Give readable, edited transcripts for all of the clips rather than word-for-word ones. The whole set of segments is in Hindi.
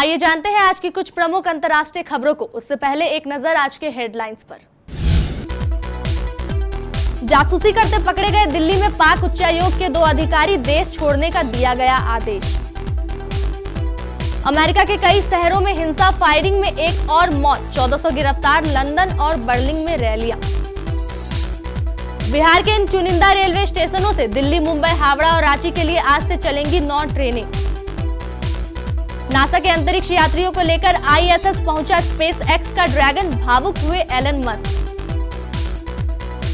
आइए जानते हैं आज की कुछ प्रमुख अंतर्राष्ट्रीय खबरों को। उससे पहले एक नजर आज के हेडलाइंस पर। जासूसी करते पकड़े गए दिल्ली में पाक उच्चायोग के 2 अधिकारी, देश छोड़ने का दिया गया आदेश। अमेरिका के कई शहरों में हिंसा, फायरिंग में एक और मौत, 1400 गिरफ्तार, लंदन और बर्लिन में रैलियां। बिहार के इन चुनिंदा रेलवे स्टेशनों से दिल्ली, मुंबई, हावड़ा और रांची के लिए आज से चलेंगी 9 ट्रेनें। नासा के अंतरिक्ष यात्रियों को लेकर आईएसएस पहुंचा स्पेस एक्स का ड्रैगन, भावुक हुए एलन मस्क।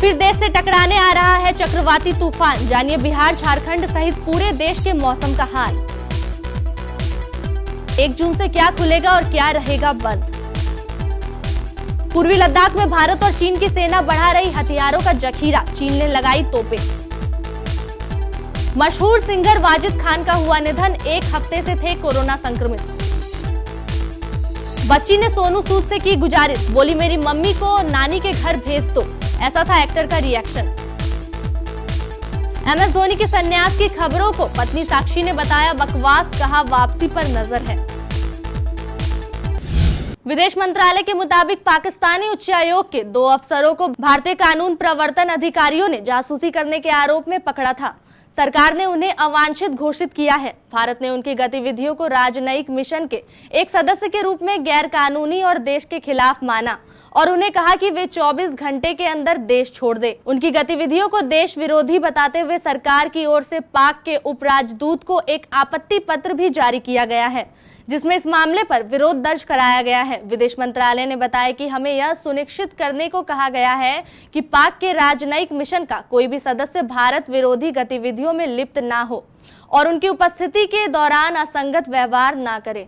फिर देश से टकराने आ रहा है चक्रवाती तूफान, जानिए बिहार, झारखंड सहित पूरे देश के मौसम का हाल। 1 जून से क्या खुलेगा और क्या रहेगा बंद। पूर्वी लद्दाख में भारत और चीन की सेना बढ़ा रही हथियारों का जखीरा, चीन ने लगाई तोपें। मशहूर सिंगर वाजिद खान का हुआ निधन, 1 हफ्ते से थे कोरोना संक्रमित। बच्ची ने सोनू सूद से की गुजारिश, बोली मेरी मम्मी को नानी के घर भेज दो, ऐसा था एक्टर का रिएक्शन। एमएस धोनी के संन्यास की खबरों को पत्नी साक्षी ने बताया बकवास, कहा वापसी पर नजर है। विदेश मंत्रालय के मुताबिक पाकिस्तानी उच्चायोग के 2 अफसरों को भारतीय कानून प्रवर्तन अधिकारियों ने जासूसी करने के आरोप में पकड़ा था। सरकार ने उन्हें अवांछित घोषित किया है। भारत ने उनकी गतिविधियों को राजनयिक मिशन के एक सदस्य के रूप में गैर कानूनी और देश के खिलाफ माना और उन्हें कहा कि वे 24 घंटे के अंदर देश छोड़ दे। उनकी गतिविधियों को देश विरोधी बताते हुए सरकार की ओर से पाक के उपराजदूत को एक आपत्ति पत्र भी जारी किया गया है, जिसमें इस मामले पर विरोध दर्ज कराया गया है। विदेश मंत्रालय ने बताया कि हमें यह सुनिश्चित करने को कहा गया है कि पाक के राजनयिक मिशन का कोई भी सदस्य भारत विरोधी गतिविधियों में लिप्त ना हो और उनकी उपस्थिति के दौरान असंगत व्यवहार ना करे।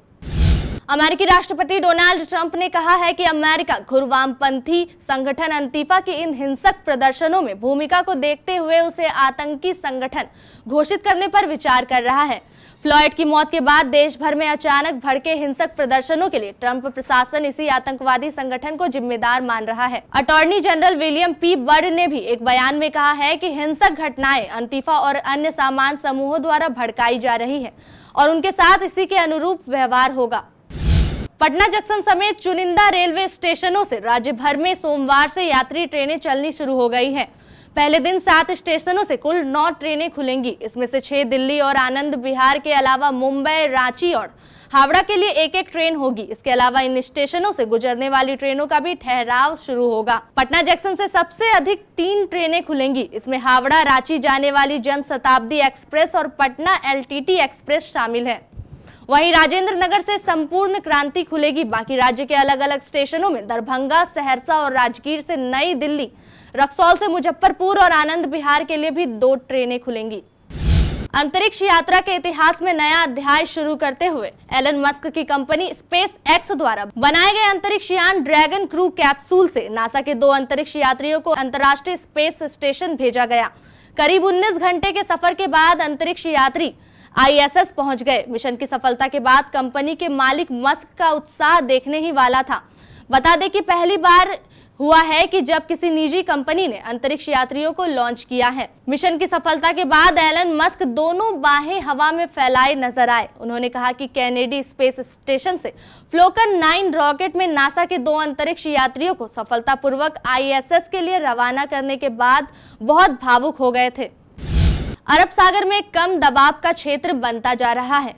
अमेरिकी राष्ट्रपति डोनाल्ड ट्रंप ने कहा है कि अमेरिका घुर वामपंथी संगठन अंतिफा के इन हिंसक प्रदर्शनों में भूमिका को देखते हुए उसे आतंकी संगठन घोषित करने पर विचार कर रहा है। फ्लॉयड की मौत के बाद देश भर में अचानक भड़के हिंसक प्रदर्शनों के लिए ट्रंप प्रशासन इसी आतंकवादी संगठन को जिम्मेदार मान रहा है। Attorney general William P bird ने भी एक बयान में कहा है कि हिंसक घटनाएं अंतिफा और अन्य सामान समूहों द्वारा भड़काई जा रही है और उनके साथ इसी के अनुरूप व्यवहार होगा। पटना जंक्शन समेत चुनिंदा रेलवे स्टेशनों से राज्य भर में सोमवार से यात्री ट्रेनें चलनी शुरू हो गई हैं। पहले दिन 7 स्टेशनों से कुल 9 ट्रेनें खुलेंगी। इसमें से 6 दिल्ली और आनंद विहार के अलावा मुंबई, रांची और हावड़ा के लिए एक ट्रेन होगी। इसके अलावा इन स्टेशनों से गुजरने वाली ट्रेनों का भी ठहराव शुरू होगा। पटना जंक्शन से सबसे अधिक 3 ट्रेनें खुलेंगी। इसमें हावड़ा रांची जाने वाली जन शताब्दी एक्सप्रेस और पटना एलटीटी एक्सप्रेस शामिल है। वहीं राजेंद्र नगर से संपूर्ण क्रांति खुलेगी। बाकी राज्य के अलग अलग स्टेशनों में दरभंगा, सहरसा और राजगीर से नई दिल्ली, रक्सौल से मुजफ्फरपुर और आनंद विहार के लिए भी 2 ट्रेनें खुलेंगी। अंतरिक्ष यात्रा के इतिहास में नया अध्याय शुरू करते हुए एलन मस्क की कंपनी स्पेस एक्स द्वारा बनाए गए अंतरिक्ष यान ड्रैगन क्रू कैप्सूल से नासा के 2 अंतरिक्ष यात्रियों को अंतर्राष्ट्रीय स्पेस स्टेशन भेजा गया। करीब 19 घंटे के सफर के बाद अंतरिक्ष यात्री आईएसएस पहुंच गए। मिशन की सफलता के बाद कंपनी के मालिक मस्क का उत्साह देखने ही वाला था। बता दें कि पहली बार हुआ है कि जब किसी निजी कंपनी ने अंतरिक्ष यात्रियों को लॉन्च किया है। मिशन की सफलता के बाद एलन मस्क दोनों बाहें हवा में फैलाए नजर आए। उन्होंने कहा कि कैनेडी स्पेस स्टेशन से फ्लोकन 9 रॉकेट में नासा के 2 अंतरिक्ष यात्रियों को सफलतापूर्वक आईएसएस के लिए रवाना करने के बाद बहुत भावुक हो गए थे। अरब सागर में कम दबाव का क्षेत्र बनता जा रहा है,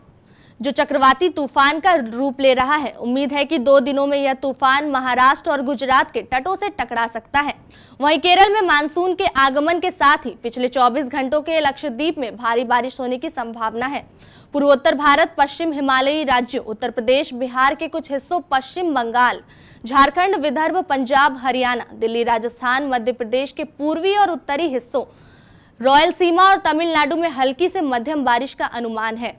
जो चक्रवाती तूफान का रूप ले रहा है। उम्मीद है कि 2 दिनों में यह तूफान महाराष्ट्र और गुजरात के तटों से टकरा सकता है। वहीं केरल में मानसून के आगमन के साथ ही पिछले 24 घंटों के लक्षद्वीप में भारी बारिश होने की संभावना है। पूर्वोत्तर भारत, पश्चिम हिमालयी राज्यों, उत्तर प्रदेश, बिहार के कुछ हिस्सों, पश्चिम बंगाल, झारखंड, विदर्भ, पंजाब, हरियाणा, दिल्ली, राजस्थान, मध्य प्रदेश के पूर्वी और उत्तरी हिस्सों, रॉयल सीमा और तमिलनाडु में हल्की से मध्यम बारिश का अनुमान है।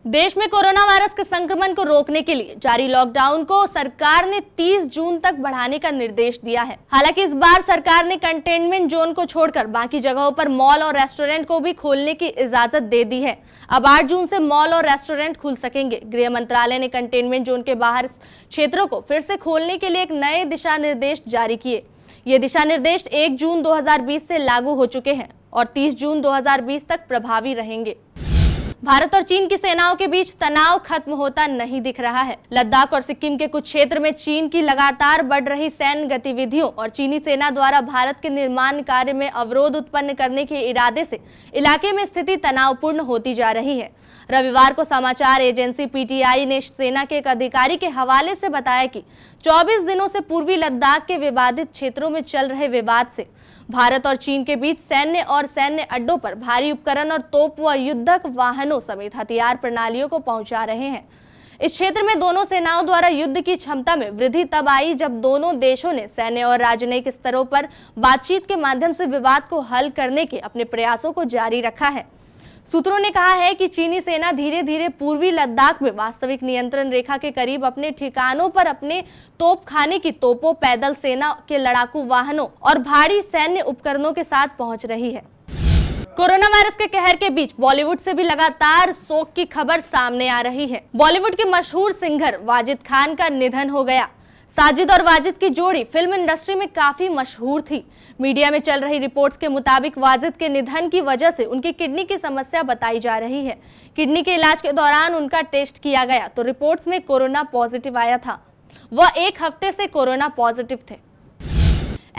देश में कोरोना वायरस के संक्रमण को रोकने के लिए जारी लॉकडाउन को सरकार ने 30 जून तक बढ़ाने का निर्देश दिया है। हालांकि इस बार सरकार ने कंटेनमेंट जोन को छोड़कर बाकी जगहों पर मॉल और रेस्टोरेंट को भी खोलने की इजाजत दे दी है। अब 8 जून से मॉल और रेस्टोरेंट खुल सकेंगे। गृह मंत्रालय ने कंटेनमेंट जोन के बाहर क्षेत्रों को फिर से खोलने के लिए एक नए दिशा निर्देश जारी किए। ये दिशा निर्देश 1 जून 2020 से लागू हो चुके हैं और 30 जून 2020 तक प्रभावी रहेंगे। भारत और चीन की सेनाओं के बीच तनाव खत्म होता नहीं दिख रहा है। लद्दाख और सिक्किम के कुछ क्षेत्र में चीन की लगातार बढ़ रही सैन्य गतिविधियों और चीनी सेना द्वारा भारत के निर्माण कार्य में अवरोध उत्पन्न करने के इरादे से इलाके में स्थिति तनावपूर्ण होती जा रही है। रविवार को समाचार एजेंसी पीटीआई ने सेना के एक अधिकारी के हवाले से बताया कि 24 दिनों से पूर्वी लद्दाख के विवादित क्षेत्रों में चल रहे विवाद से भारत और चीन के बीच सैन्य अड्डों पर भारी उपकरण और तोप व युद्धक वाहनों समेत हथियार प्रणालियों को पहुंचा रहे हैं। इस क्षेत्र में दोनों सेनाओं द्वारा युद्ध की क्षमता में वृद्धि तब आई जब दोनों देशों ने सैन्य और राजनयिक स्तरों पर बातचीत के माध्यम से विवाद को हल करने के अपने प्रयासों को जारी रखा है। सूत्रों ने कहा है कि चीनी सेना धीरे धीरे पूर्वी लद्दाख में वास्तविक नियंत्रण रेखा के करीब अपने ठिकानों पर अपने तोपखाने की तोपों, पैदल सेना के लड़ाकू वाहनों और भारी सैन्य उपकरणों के साथ पहुंच रही है। कोरोना वायरस के कहर के बीच बॉलीवुड से भी लगातार शोक की खबर सामने आ रही है। बॉलीवुड के मशहूर सिंगर वाजिद खान का निधन हो गया। साजिद और वाजिद की जोड़ी फिल्म इंडस्ट्री में काफी मशहूर थी। मीडिया में चल रही रिपोर्ट्स के मुताबिक वाजिद के निधन की वजह से उनकी किडनी की समस्या बताई जा रही है। किडनी के इलाज के दौरान उनका टेस्ट किया गया तो रिपोर्ट्स में कोरोना पॉजिटिव आया था। वह 1 हफ्ते से कोरोना पॉजिटिव थे।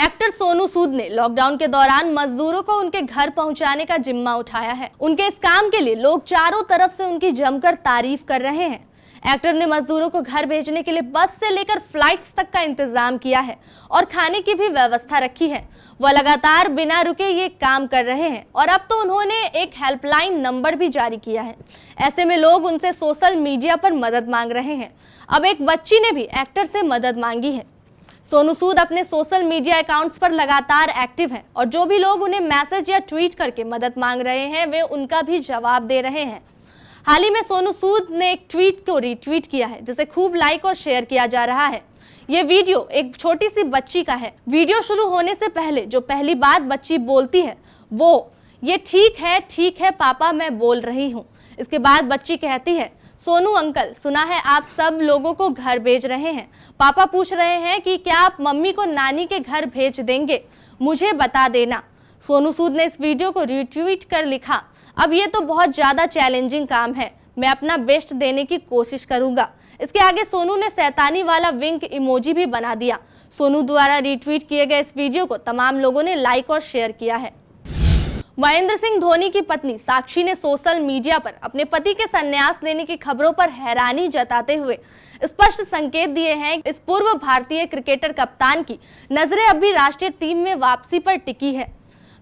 एक्टर सोनू सूद ने लॉकडाउन के दौरान मजदूरों को उनके घर पहुंचाने का जिम्मा उठाया है। उनके इस काम के लिए लोग चारों तरफ से उनकी जमकर तारीफ कर रहे हैं। एक्टर ने मजदूरों को घर भेजने के लिए बस से लेकर फ्लाइट्स तक का इंतजाम किया है और खाने की भी व्यवस्था रखी है। वह लगातार बिना रुके ये काम कर रहे हैं और अब तो उन्होंने एक हेल्पलाइन नंबर भी जारी किया है। ऐसे में लोग उनसे सोशल मीडिया पर मदद मांग रहे हैं। अब एक बच्ची ने भी एक्टर से मदद मांगी है। सोनू सूद अपने सोशल मीडिया अकाउंट्स पर लगातार एक्टिव हैं और जो भी लोग उन्हें मैसेज या ट्वीट करके मदद मांग रहे हैं वे उनका भी जवाब दे रहे हैं। हाल ही में सोनू सूद ने एक ट्वीट को रीट्वीट किया है जिसे खूब लाइक और शेयर किया जा रहा है। ये वीडियो एक छोटी सी बच्ची का है। वीडियो शुरू होने से पहले जो पहली बात बच्ची बोलती है वो ये ठीक है पापा मैं बोल रही हूँ। इसके बाद बच्ची कहती है, सोनू अंकल सुना है आप सब लोगों को घर भेज रहे हैं। पापा पूछ रहे हैं कि क्या आप मम्मी को नानी के घर भेज देंगे, मुझे बता देना। सोनू सूद ने इस वीडियो को रीट्वीट कर लिखा, अब ये तो बहुत ज्यादा चैलेंजिंग काम है, मैं अपना बेस्ट देने की कोशिश करूंगा। इसके आगे सोनू ने शैतानी वाला विंक इमोजी भी बना दिया। सोनू द्वारा रीट्वीट किए गए इस वीडियो को तमाम लोगों ने लाइक और शेयर किया है। महेंद्र सिंह धोनी की पत्नी साक्षी ने सोशल मीडिया पर अपने पति के संन्यास लेने की खबरों पर हैरानी जताते हुए स्पष्ट संकेत दिए हैं। इस पूर्व भारतीय क्रिकेटर कप्तान की नजरें अब भी राष्ट्रीय टीम में वापसी पर टिकी है।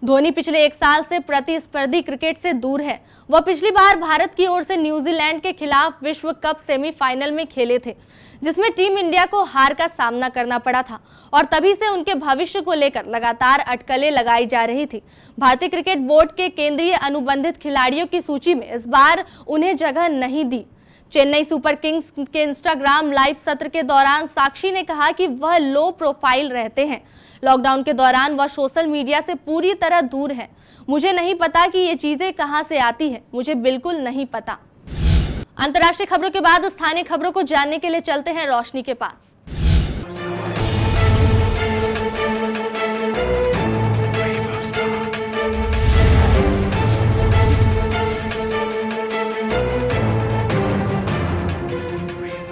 धोनी पिछले 1 साल से प्रतिस्पर्धी क्रिकेट से दूर है। वह पिछली बार भारत की ओर से न्यूजीलैंड के खिलाफ विश्व कप सेमीफाइनल में खेले थे जिसमें टीम इंडिया को हार का सामना करना पड़ा था और तभी से उनके भविष्य को लेकर लगातार अटकलें लगाई जा रही थी। भारतीय क्रिकेट बोर्ड के केंद्रीय अनुबंधित खिलाड़ियों की सूची में इस बार उन्हें जगह नहीं दी। चेन्नई सुपर किंग्स के इंस्टाग्राम लाइव सत्र के दौरान साक्षी ने कहा कि वह लो प्रोफाइल रहते हैं। लॉकडाउन के दौरान वह सोशल मीडिया से पूरी तरह दूर है। मुझे नहीं पता कि ये चीजें कहां से आती है, मुझे बिल्कुल नहीं पता। अंतर्राष्ट्रीय खबरों के बाद स्थानीय खबरों को जानने के लिए चलते हैं रोशनी के पास।